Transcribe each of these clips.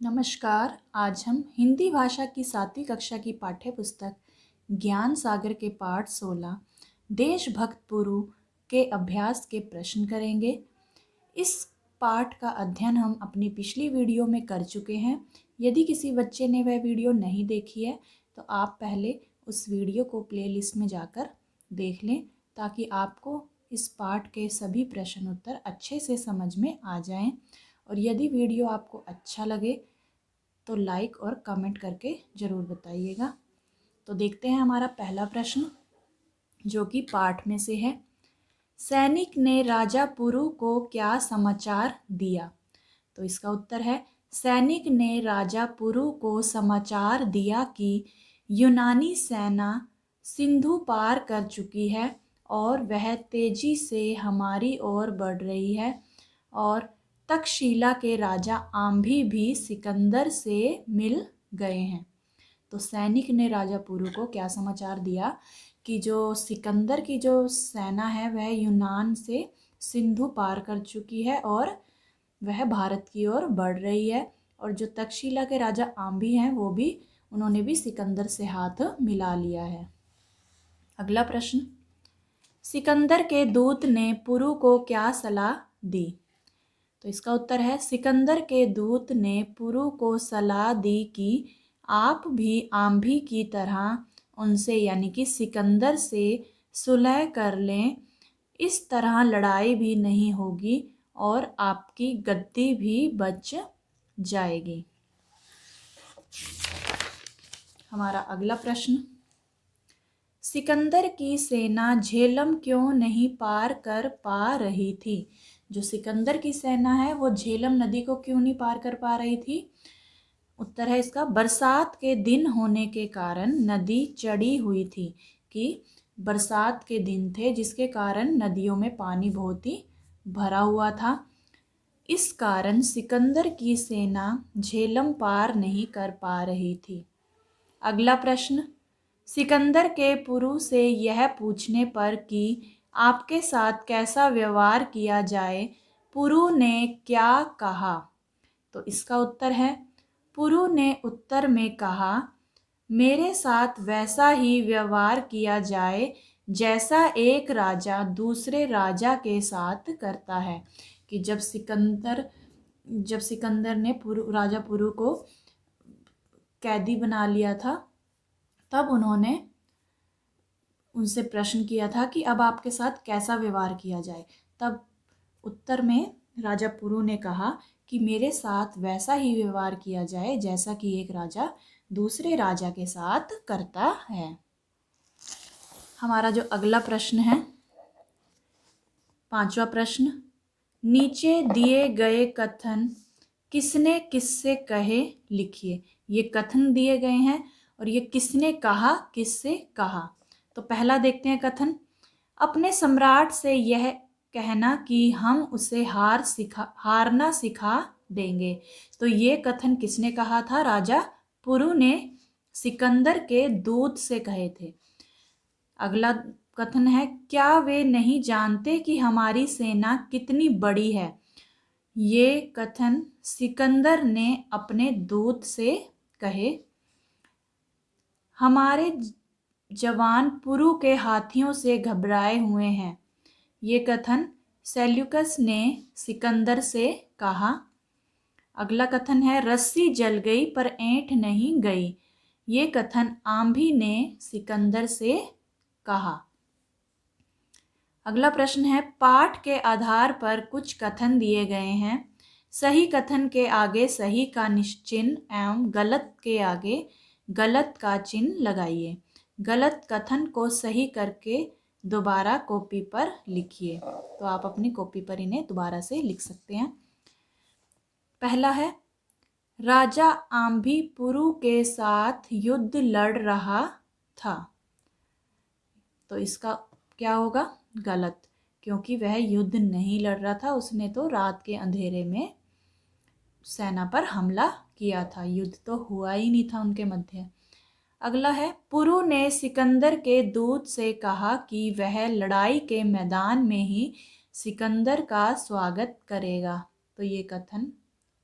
नमस्कार। आज हम हिंदी भाषा की 7वीं कक्षा की पाठ्य पुस्तक ज्ञान सागर के पाठ 16 देशभक्त पुरु के अभ्यास के प्रश्न करेंगे। इस पाठ का अध्ययन हम अपनी पिछली वीडियो में कर चुके हैं। यदि किसी बच्चे ने वह वीडियो नहीं देखी है तो आप पहले उस वीडियो को प्लेलिस्ट में जाकर देख लें ताकि आपको इस पाठ के सभी प्रश्न उत्तर अच्छे से समझ में आ जाएं। और यदि वीडियो आपको अच्छा लगे तो लाइक और कमेंट करके ज़रूर बताइएगा। तो देखते हैं हमारा पहला प्रश्न जो कि पाठ में से है। सैनिक ने राजा पुरु को क्या समाचार दिया? तो इसका उत्तर है सैनिक ने राजा पुरु को समाचार दिया कि यूनानी सेना सिंधु पार कर चुकी है और वह तेजी से हमारी ओर बढ़ रही है और तक्षशिला के राजा आम्भी भी सिकंदर से मिल गए हैं। तो सैनिक ने राजा पुरु को क्या समाचार दिया कि जो सिकंदर की जो सेना है वह यूनान से सिंधु पार कर चुकी है और वह भारत की ओर बढ़ रही है और जो तक्षशिला के राजा आम्भी हैं उन्होंने भी सिकंदर से हाथ मिला लिया है। अगला प्रश्न, सिकंदर के दूत ने पुरु को क्या सलाह दी? तो इसका उत्तर है सिकंदर के दूत ने पुरु को सलाह दी कि आप भी आम्भी की तरह उनसे यानी कि सिकंदर से सुलह कर लें। इस तरह लड़ाई भी नहीं होगी और आपकी गद्दी भी बच जाएगी। हमारा अगला प्रश्न, सिकंदर की सेना झेलम क्यों नहीं पार कर पा रही थी? जो सिकंदर की सेना है वो झेलम नदी को क्यों नहीं पार कर पा रही थी? उत्तर है इसका बरसात के दिन होने के कारण नदी चढ़ी हुई थी कि बरसात के दिन थे जिसके कारण नदियों में पानी बहुत ही भरा हुआ था। इस कारण सिकंदर की सेना झेलम पार नहीं कर पा रही थी। अगला प्रश्न, सिकंदर के पुरु से यह पूछने पर कि आपके साथ कैसा व्यवहार किया जाए पुरु ने क्या कहा? तो इसका उत्तर है पुरु ने उत्तर में कहा मेरे साथ वैसा ही व्यवहार किया जाए जैसा एक राजा दूसरे राजा के साथ करता है। कि जब सिकंदर ने राजा पुरु को कैदी बना लिया था तब उन्होंने उनसे प्रश्न किया था कि अब आपके साथ कैसा व्यवहार किया जाए। तब उत्तर में राजा पुरु ने कहा कि मेरे साथ वैसा ही व्यवहार किया जाए जैसा कि एक राजा दूसरे राजा के साथ करता है। हमारा जो अगला प्रश्न है, पांचवा प्रश्न, नीचे दिए गए कथन किसने किससे कहे लिखिए। ये कथन दिए गए हैं और ये किसने कहा किससे कहा। तो पहला देखते हैं कथन, अपने सम्राट से यह कहना कि हम उसे हारना सिखा देंगे। तो ये कथन किसने कहा था? राजा पुरु ने सिकंदर के दूत से कहे थे। अगला कथन है, क्या वे नहीं जानते कि हमारी सेना कितनी बड़ी है? ये कथन सिकंदर ने अपने दूत से कहे। हमारे जवान पुरु के हाथियों से घबराए हुए हैं। ये कथन सेल्यूकस ने सिकंदर से कहा। अगला कथन है, रस्सी जल गई पर ऐंठ नहीं गई। ये कथन आम्भी ने सिकंदर से कहा। अगला प्रश्न है, पाठ के आधार पर कुछ कथन दिए गए हैं। सही कथन के आगे सही का चिन्ह एवं गलत के आगे गलत का चिन्ह लगाइए। गलत कथन को सही करके दोबारा कॉपी पर लिखिए। तो आप अपनी कॉपी पर इन्हें दोबारा से लिख सकते हैं। पहला है, राजा आम्भी पुरु के साथ युद्ध लड़ रहा था। तो इसका क्या होगा? गलत, क्योंकि वह युद्ध नहीं लड़ रहा था। उसने तो रात के अंधेरे में सेना पर हमला किया था। युद्ध तो हुआ ही नहीं था उनके मध्य। अगला है, पुरु ने सिकंदर के दूत से कहा कि वह लड़ाई के मैदान में ही सिकंदर का स्वागत करेगा। तो ये कथन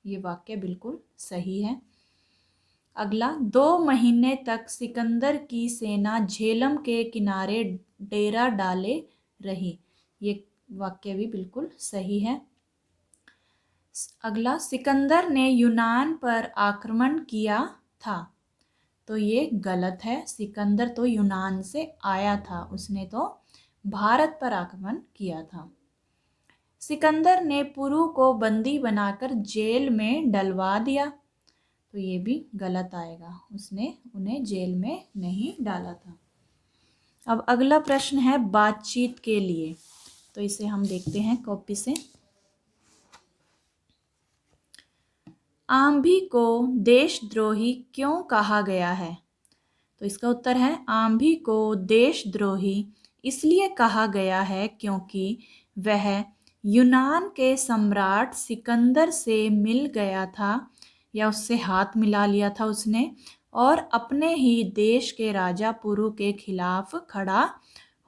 ये वाक्य बिल्कुल सही है। अगला, 2 महीने तक सिकंदर की सेना झेलम के किनारे डेरा डाले रही। ये वाक्य भी बिल्कुल सही है। अगला, सिकंदर ने यूनान पर आक्रमण किया था। तो ये गलत है। सिकंदर तो यूनान से आया था, उसने तो भारत पर आक्रमण किया था। सिकंदर ने पुरु को बंदी बनाकर जेल में डलवा दिया। तो ये भी गलत आएगा, उसने उन्हें जेल में नहीं डाला था। अब अगला प्रश्न है बातचीत के लिए, तो इसे हम देखते हैं कॉपी से। आंभी को देशद्रोही क्यों कहा गया है? तो इसका उत्तर है, आंभी को देशद्रोही इसलिए कहा गया है क्योंकि वह यूनान के सम्राट सिकंदर से मिल गया था, या उससे हाथ मिला लिया था उसने, और अपने ही देश के राजा पुरु के खिलाफ खड़ा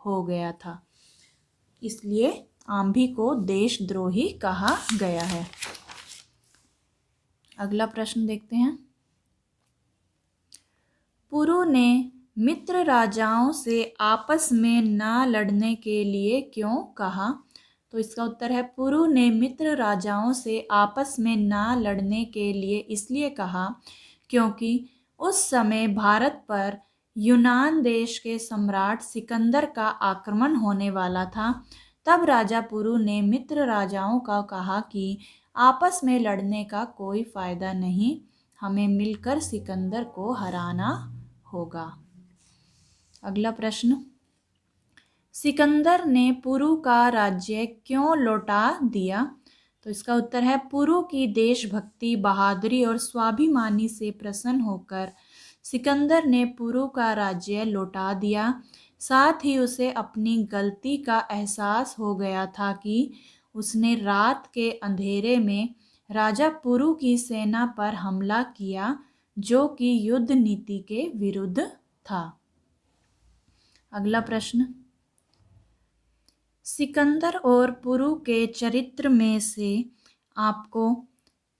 हो गया था। इसलिए आंभी को देशद्रोही कहा गया है। अगला प्रश्न देखते हैं। पुरु ने मित्र राजाओं से आपस में ना लड़ने के लिए क्यों कहा? तो इसका उत्तर है, पुरु ने मित्र राजाओं से आपस में ना लड़ने के लिए इसलिए कहा क्योंकि उस समय भारत पर यूनान देश के सम्राट सिकंदर का आक्रमण होने वाला था। तब राजा पुरु ने मित्र राजाओं का कहा कि आपस में लड़ने का कोई फायदा नहीं, हमें मिलकर सिकंदर को हराना होगा। अगला प्रश्न, सिकंदर ने पुरु का राज्य क्यों लौटा दिया? तो इसका उत्तर है, पुरु की देशभक्ति, बहादुरी और स्वाभिमानी से प्रसन्न होकर सिकंदर ने पुरु का राज्य लौटा दिया। साथ ही उसे अपनी गलती का एहसास हो गया था कि उसने रात के अंधेरे में राजा पुरु की सेना पर हमला किया, जो कि युद्ध नीति के विरुद्ध था। अगला प्रश्न, सिकंदर और पुरु के चरित्र में से आपको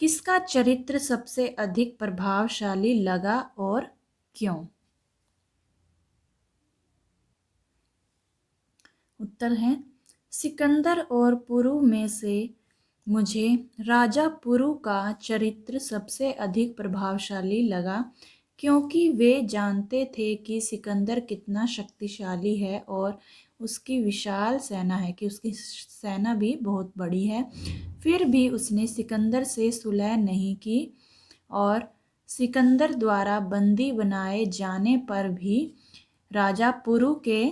किसका चरित्र सबसे अधिक प्रभावशाली लगा और क्यों? उत्तर है, सिकंदर और पुरु में से मुझे राजा पुरु का चरित्र सबसे अधिक प्रभावशाली लगा, क्योंकि वे जानते थे कि सिकंदर कितना शक्तिशाली है और उसकी विशाल सेना है, कि उसकी सेना भी बहुत बड़ी है। फिर भी उसने सिकंदर से सुलह नहीं की और सिकंदर द्वारा बंदी बनाए जाने पर भी राजा पुरु के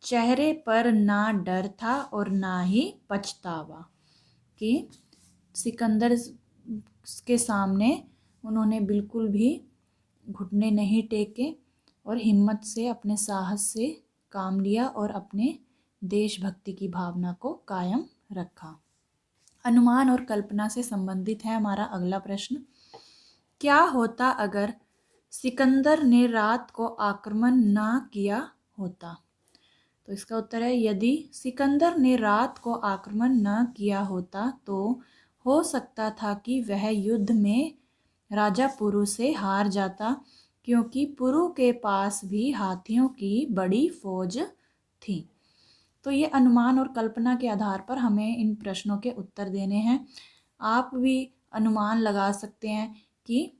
चेहरे पर ना डर था और ना ही पछतावा, कि सिकंदर के सामने उन्होंने बिल्कुल भी घुटने नहीं टेके और हिम्मत से, अपने साहस से काम लिया और अपने देशभक्ति की भावना को कायम रखा। अनुमान और कल्पना से संबंधित है हमारा अगला प्रश्न। क्या होता अगर सिकंदर ने रात को आक्रमण ना किया होता? तो इसका उत्तर है, यदि सिकंदर ने रात को आक्रमण न किया होता तो हो सकता था कि वह युद्ध में राजा पुरु से हार जाता, क्योंकि पुरु के पास भी हाथियों की बड़ी फौज थी। तो ये अनुमान और कल्पना के आधार पर हमें इन प्रश्नों के उत्तर देने हैं। आप भी अनुमान लगा सकते हैं कि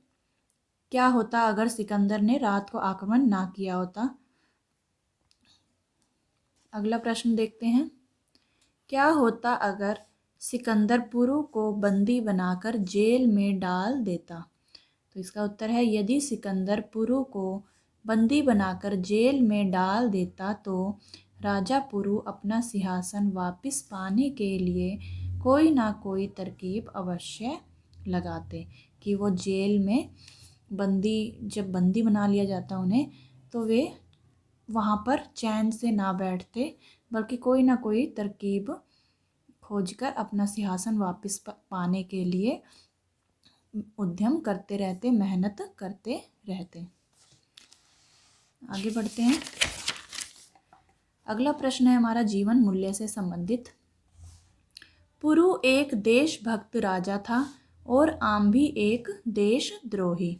क्या होता अगर सिकंदर ने रात को आक्रमण ना किया होता। अगला प्रश्न देखते हैं। क्या होता अगर सिकंदर पुरु को बंदी बनाकर जेल में डाल देता? तो इसका उत्तर है, यदि सिकंदर पुरु को बंदी बनाकर जेल में डाल देता तो राजा पुरु अपना सिंहासन वापस पाने के लिए कोई ना कोई तरकीब अवश्य लगाते, कि वो जेल में जब बंदी बना लिया जाता उन्हें, तो वे वहाँ पर चैन से ना बैठते, बल्कि कोई ना कोई तरकीब खोजकर अपना सिंहासन वापस पाने के लिए उद्यम करते रहते, मेहनत करते रहते। आगे बढ़ते हैं। अगला प्रश्न है हमारा जीवन मूल्य से संबंधित। पुरु एक देशभक्त राजा था और आम्भी एक देशद्रोही।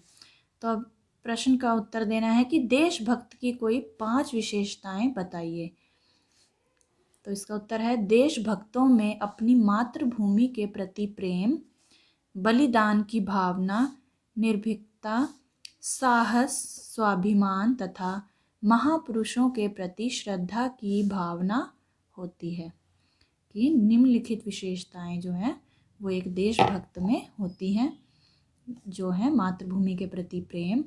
तो अब प्रश्न का उत्तर देना है कि देशभक्त की कोई 5 विशेषताएं बताइए। तो इसका उत्तर है देशभक्तों में अपनी मातृभूमि के प्रति प्रेम, बलिदान की भावना, निर्भीकता, साहस, स्वाभिमान तथा महापुरुषों के प्रति श्रद्धा की भावना होती है। कि निम्नलिखित विशेषताएं जो हैं वो एक देशभक्त में होती हैं, जो है मातृभूमि के प्रति प्रेम,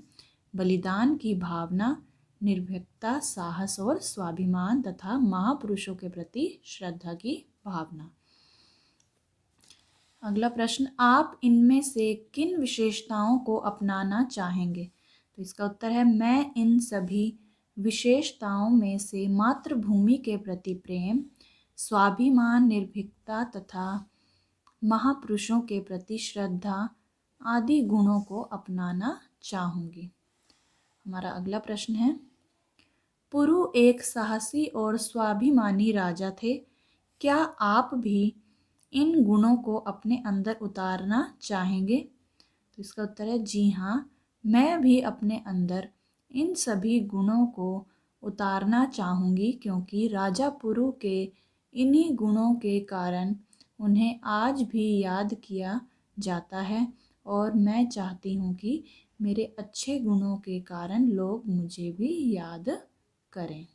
बलिदान की भावना, निर्भीकता, साहस और स्वाभिमान तथा महापुरुषों के प्रति श्रद्धा की भावना। अगला प्रश्न, आप इनमें से किन विशेषताओं को अपनाना चाहेंगे? तो इसका उत्तर है मैं इन सभी विशेषताओं में से मातृभूमि के प्रति प्रेम, स्वाभिमान, निर्भीकता तथा महापुरुषों के प्रति श्रद्धा आदि गुणों को अपनाना चाहूँगी। हमारा अगला प्रश्न है, पुरु एक साहसी और स्वाभिमानी राजा थे। क्या आप भी इन गुणों को अपने अंदर उतारना चाहेंगे? तो इसका उत्तर है जी हाँ, मैं भी अपने अंदर इन सभी गुणों को उतारना चाहूँगी, क्योंकि राजा पुरु के इन्हीं गुणों के कारण उन्हें आज भी याद किया जाता है और मैं चाहती हूँ कि मेरे अच्छे गुणों के कारण लोग मुझे भी याद करें।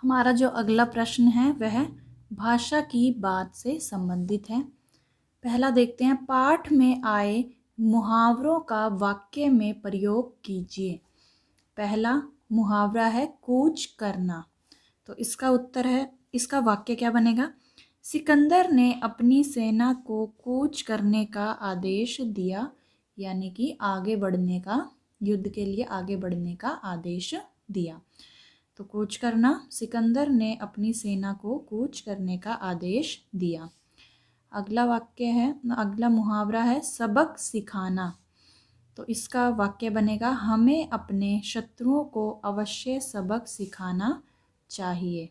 हमारा जो अगला प्रश्न है वह भाषा की बात से संबंधित है। पहला देखते हैं, पाठ में आए मुहावरों का वाक्य में प्रयोग कीजिए। पहला मुहावरा है कूच करना। तो इसका उत्तर है, इसका वाक्य क्या बनेगा? सिकंदर ने अपनी सेना को कूच करने का आदेश दिया, यानी कि आगे बढ़ने का, युद्ध के लिए आगे बढ़ने का आदेश दिया। तो कूच करना, सिकंदर ने अपनी सेना को कूच करने का आदेश दिया। अगला वाक्य है, अगला मुहावरा है सबक सिखाना। तो इसका वाक्य बनेगा हमें अपने शत्रुओं को अवश्य सबक सिखाना चाहिए।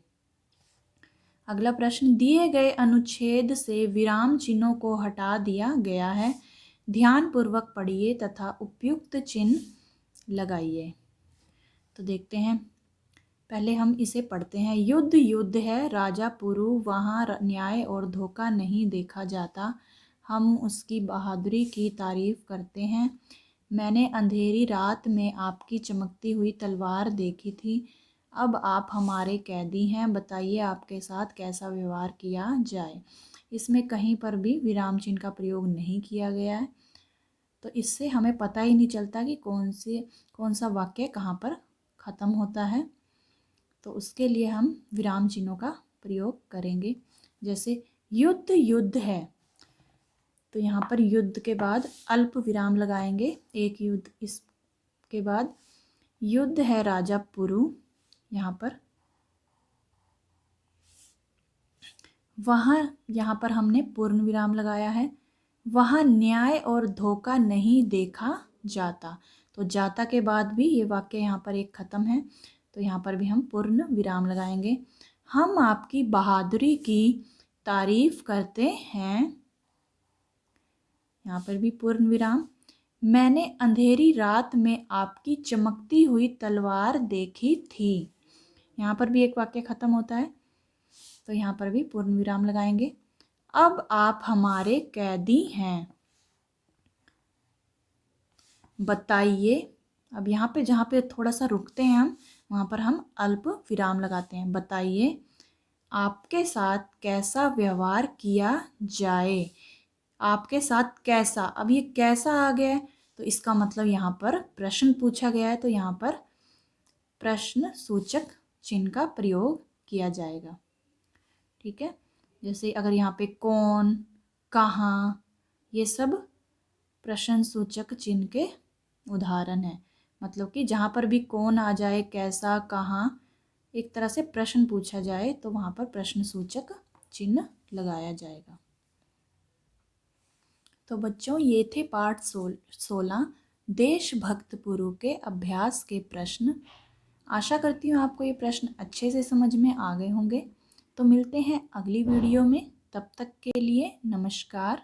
अगला प्रश्न, दिए गए अनुच्छेद से विराम चिन्हों को हटा दिया गया है, ध्यानपूर्वक पढ़िए तथा उपयुक्त चिन्ह लगाइए। तो देखते हैं, पहले हम इसे पढ़ते हैं। युद्ध युद्ध है राजा पुरु, वहाँ न्याय और धोखा नहीं देखा जाता, हम उसकी बहादुरी की तारीफ करते हैं। मैंने अंधेरी रात में आपकी चमकती हुई तलवार देखी थी, अब आप हमारे कैदी हैं, बताइए आपके साथ कैसा व्यवहार किया जाए। इसमें कहीं पर भी विराम चिन्ह का प्रयोग नहीं किया गया है, तो इससे हमें पता ही नहीं चलता कि कौन सा वाक्य कहाँ पर ख़त्म होता है। तो उसके लिए हम विराम चिन्हों का प्रयोग करेंगे। जैसे युद्ध युद्ध है, तो यहाँ पर युद्ध के बाद अल्प विराम लगाएंगे, एक युद्ध, इसके बाद युद्ध है राजा पुरु, यहाँ पर यहाँ पर हमने पूर्ण विराम लगाया है। वहाँ न्याय और धोखा नहीं देखा जाता, तो जाता के बाद भी ये वाक्य यहाँ पर एक ख़त्म है, तो यहाँ पर भी हम पूर्ण विराम लगाएंगे। हम आपकी बहादुरी की तारीफ करते हैं, यहाँ पर भी पूर्ण विराम। मैंने अंधेरी रात में आपकी चमकती हुई तलवार देखी थी, यहाँ पर भी एक वाक्य ख़त्म होता है, तो यहाँ पर भी पूर्ण विराम लगाएंगे। अब आप हमारे कैदी हैं, बताइए। अब यहाँ पे जहाँ पे थोड़ा सा रुकते हैं हम, वहाँ पर हम अल्प विराम लगाते हैं। बताइए आपके साथ कैसा व्यवहार किया जाए। आपके साथ कैसा, अब ये कैसा आ गया है, तो इसका मतलब यहाँ पर प्रश्न पूछा गया है, तो यहाँ पर प्रश्न सूचक चिन्ह का प्रयोग किया जाएगा। ठीक है, जैसे अगर यहाँ पे कौन, कहाँ, ये सब प्रश्न सूचक चिन्ह के उदाहरण है। मतलब कि जहाँ पर भी कौन आ जाए, कैसा, कहाँ, एक तरह से प्रश्न पूछा जाए, तो वहाँ पर प्रश्न सूचक चिन्ह लगाया जाएगा। तो बच्चों, ये थे पाठ 16 देशभक्त पुरु के अभ्यास के प्रश्न। आशा करती हूँ आपको ये प्रश्न अच्छे से समझ में आ गए होंगे। तो मिलते हैं अगली वीडियो में। तब तक के लिए नमस्कार।